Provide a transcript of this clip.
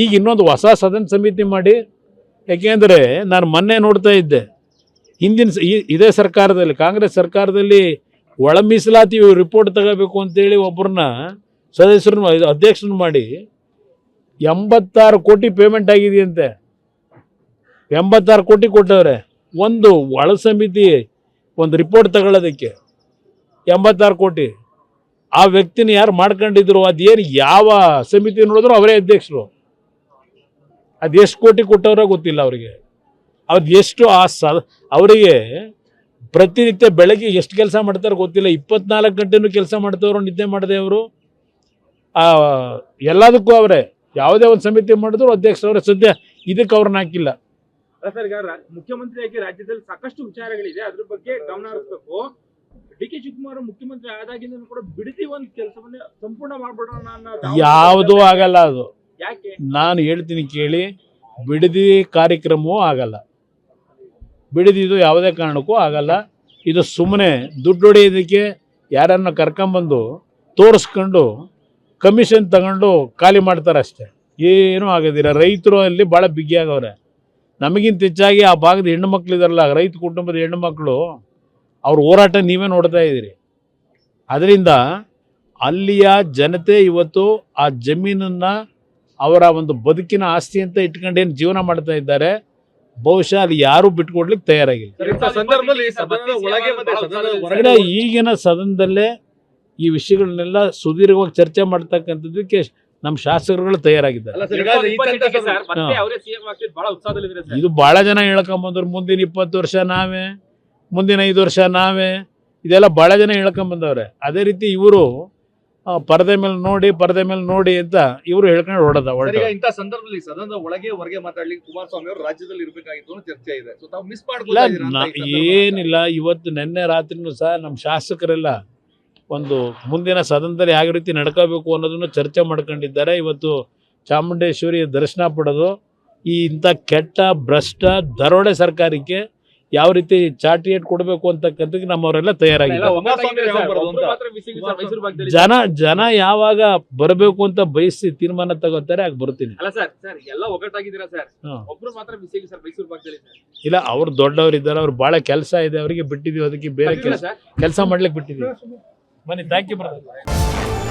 ಈಗ ಇನ್ನೊಂದು ಹೊಸ ಸದನ ಸಮಿತಿ ಮಾಡಿ, ಯಾಕೆಂದರೆ ನಾನು ಮೊನ್ನೆ ನೋಡ್ತಾ ಇದ್ದೆ, ಹಿಂದಿನ ಇದೇ ಸರ್ಕಾರದಲ್ಲಿ, ಕಾಂಗ್ರೆಸ್ ಸರ್ಕಾರದಲ್ಲಿ ಒಳ ಮೀಸಲಾತಿ ರಿಪೋರ್ಟ್ ತಗೋಬೇಕು ಅಂತೇಳಿ ಒಬ್ಬರನ್ನ ಸದಸ್ಯರನ್ನ ಅಧ್ಯಕ್ಷರನ್ನ ಮಾಡಿ 86 ಕೋಟಿ ಪೇಮೆಂಟ್ ಆಗಿದೆಯಂತೆ. 86 ಕೋಟಿ ಕೊಟ್ಟವ್ರೆ ಒಂದು ಒಳ ಸಮಿತಿ ಒಂದು ರಿಪೋರ್ಟ್ ತಗೊಳ್ಳೋದಕ್ಕೆ. 86 ಕೋಟಿ ಆ ವ್ಯಕ್ತಿನ ಯಾರು ಮಾಡ್ಕೊಂಡಿದ್ರು, ಅದೇನು ಯಾವ ಸಮಿತಿ ನೋಡಿದ್ರು ಅವರೇ ಅಧ್ಯಕ್ಷರು. ಅದು ಎಷ್ಟು ಕೋಟಿ ಕೊಟ್ಟವ್ರ ಗೊತ್ತಿಲ್ಲ ಅವರಿಗೆ. ಅದು ಎಷ್ಟು ಅವರಿಗೆ ಪ್ರತಿನಿತ್ಯ ಬೆಳಗ್ಗೆ ಎಷ್ಟು ಕೆಲಸ ಮಾಡ್ತಾರೆ ಗೊತ್ತಿಲ್ಲ. 24 ಗಂಟೆನೂ ಕೆಲಸ ಮಾಡ್ತವ್ರು, ನಿದ್ದೆ ಮಾಡದೆ ಅವರು. ಎಲ್ಲದಕ್ಕೂ ಅವರೇ, ಯಾವುದೇ ಒಂದು ಸಮಿತಿ ಮಾಡಿದ್ರು ಅಧ್ಯಕ್ಷರವರೇ. ಸದ್ಯ ಇದಕ್ಕೆ ಅವ್ರನ್ನ ಹಾಕಿಲ್ಲ. ಸರ್, ಈಗ ಮುಖ್ಯಮಂತ್ರಿಯಾಗಿ ರಾಜ್ಯದಲ್ಲಿ ಸಾಕಷ್ಟು ವಿಚಾರಗಳಿದೆ, ಅದ್ರ ಬಗ್ಗೆ ಗಮನ ಹರಿಸಬೇಕು. ಡಿ.ಕೆ. ಶಿವಕುಮಾರ್ ಮುಖ್ಯಮಂತ್ರಿ ಆದಾಗಿಂದ ಕೂಡ ಬಿಡದಿ ಒಂದು ಕೆಲಸವನ್ನ ಸಂಪೂರ್ಣ ಮಾಡ್ಬಿಡೋಣ ಅನ್ನೋ ಯಾವುದೂ ಆಗಲ್ಲ. ಅದು ಯಾಕೆ ನಾನು ಹೇಳ್ತೀನಿ ಕೇಳಿ, ಬಿಡದಿ ಕಾರ್ಯಕ್ರಮವೂ ಆಗಲ್ಲ. ಬಿಡದಿದು ಯಾವುದೇ ಕಾರಣಕ್ಕೂ ಆಗಲ್ಲ. ಇದು ಸುಮ್ಮನೆ ದುಡ್ಡು ಹೊಡೆಯೋದಕ್ಕೆ ಯಾರನ್ನ ಕರ್ಕೊಂಬಂದು ತೋರಿಸ್ಕೊಂಡು ಕಮಿಷನ್ ತಗೊಂಡು ಖಾಲಿ ಮಾಡ್ತಾರೆ ಅಷ್ಟೇ, ಏನೂ ಆಗೋದಿಲ್ಲ. ರೈತರು ಅಲ್ಲಿ ಭಾಳ ಬಿಗಿಯಾಗವ್ರೆ. ನಮಗಿಂತ ಹೆಚ್ಚಾಗಿ ಆ ಭಾಗದ ಹೆಣ್ಣು ಮಕ್ಕಳಿದಾರಲ್ಲ, ರೈತ ಕುಟುಂಬದ ಹೆಣ್ಣು ಮಕ್ಕಳು, ಅವ್ರ ಹೋರಾಟ ನೀವೇ ನೋಡ್ತಾ ಇದ್ದೀರಿ. ಅದರಿಂದ ಅಲ್ಲಿಯ ಜನತೆ ಇವತ್ತು ಆ ಜಮೀನನ್ನು ಅವರ ಒಂದು ಬದುಕಿನ ಆಸ್ತಿ ಅಂತ ಇಟ್ಕೊಂಡೇನು ಜೀವನ ಮಾಡ್ತಾ ಇದ್ದಾರೆ. ಬಹುಶಃ ಅಲ್ಲಿ ಯಾರೂ ಬಿಟ್ಕೊಡ್ಲಿಕ್ಕೆ ತಯಾರಾಗಿಲ್ಲ. ಈಗಿನ ಸದನದಲ್ಲೇ ಈ ವಿಷಯಗಳನ್ನೆಲ್ಲ ಸುದೀರ್ಘವಾಗಿ ಚರ್ಚೆ ಮಾಡ್ತಕ್ಕಂಥದ್ದಕ್ಕೆ ನಮ್ಮ ಶಾಸಕರುಗಳು ತಯಾರಾಗಿದ್ದಾರೆ. ಇದು ಬಹಳ ಜನ ಹೇಳ್ಕೊಂಬಂದ್ರು, ಮುಂದಿನ 20 ವರ್ಷ ನಾವೇ, ಮುಂದಿನ 5 ವರ್ಷ ನಾವೇ, ಇದೆಲ್ಲ ಬಹಳ ಜನ ಹೇಳ್ಕೊಂಬಂದವ್ರೆ. ಅದೇ ರೀತಿ ಇವರು ಪರದೆ ಮೇಲೆ ನೋಡಿ ಅಂತ ಇವರು ಹೇಳ್ಕೊಂಡು ಹೊಡೆದ. ಇಂಥ ಸಂದರ್ಭದಲ್ಲಿ ಸದನದ ಒಳಗೆ ಹೊರಗೆ ಮಾತಾಡ್ಲಿಕ್ಕೆ ಕುಮಾರಸ್ವಾಮಿ ಅವರು ರಾಜ್ಯದಲ್ಲಿ ಇರಬೇಕಾಗಿತ್ತು ಅನ್ನೋ ಚರ್ಚೆ ಇದೆ. ಸೊ ತಾವು ಮಿಸ್ ಏನಿಲ್ಲ, ಇವತ್ತು ನಿನ್ನೆ ರಾತ್ರಿನೂ ಸಹ ನಮ್ಮ ಶಾಸಕರೆಲ್ಲ ಒಂದು ಮುಂದಿನ ಸದನದಲ್ಲಿ ಯಾವ ರೀತಿ ನಡ್ಕೋಬೇಕು ಅನ್ನೋದನ್ನು ಚರ್ಚೆ ಮಾಡ್ಕೊಂಡಿದ್ದಾರೆ. ಇವತ್ತು ಚಾಮುಂಡೇಶ್ವರಿ ದರ್ಶನ ಪಡೆದು ಈ ಇಂಥ ಕೆಟ್ಟ ಭ್ರಷ್ಟ ದರೋಡೆ ಸರ್ಕಾರಕ್ಕೆ ಯಾವ ರೀತಿ ಚಾಟಿಯೇಟ್ ಕೊಡಬೇಕು ಅಂತಕ್ಕಂಥದ್ದು ನಮ್ಮವರೆಲ್ಲ ತಯಾರಾಗಿದ್ದಾರೆ. ಜನ ಯಾವಾಗ ಬರಬೇಕು ಅಂತ ಬಯಸಿ ತೀರ್ಮಾನ ತಗೋತಾರೆ, ಆಗ ಬರ್ತೀನಿ. ಇಲ್ಲ, ಅವ್ರು ದೊಡ್ಡವರಿದ್ದಾರೆ, ಅವ್ರು ಬಹಳ ಕೆಲಸ ಇದೆ, ಅವರಿಗೆ ಬಿಟ್ಟಿದೀವಿ. ಅದಕ್ಕೆ ಬೇರೆ ಕೆಲಸ ಮಾಡ್ಲಿಕ್ಕೆ ಬಿಟ್ಟಿದೀವಿ. ಬನ್ನಿ, ಥ್ಯಾಂಕ್ ಯು ಬ್ರದರ್.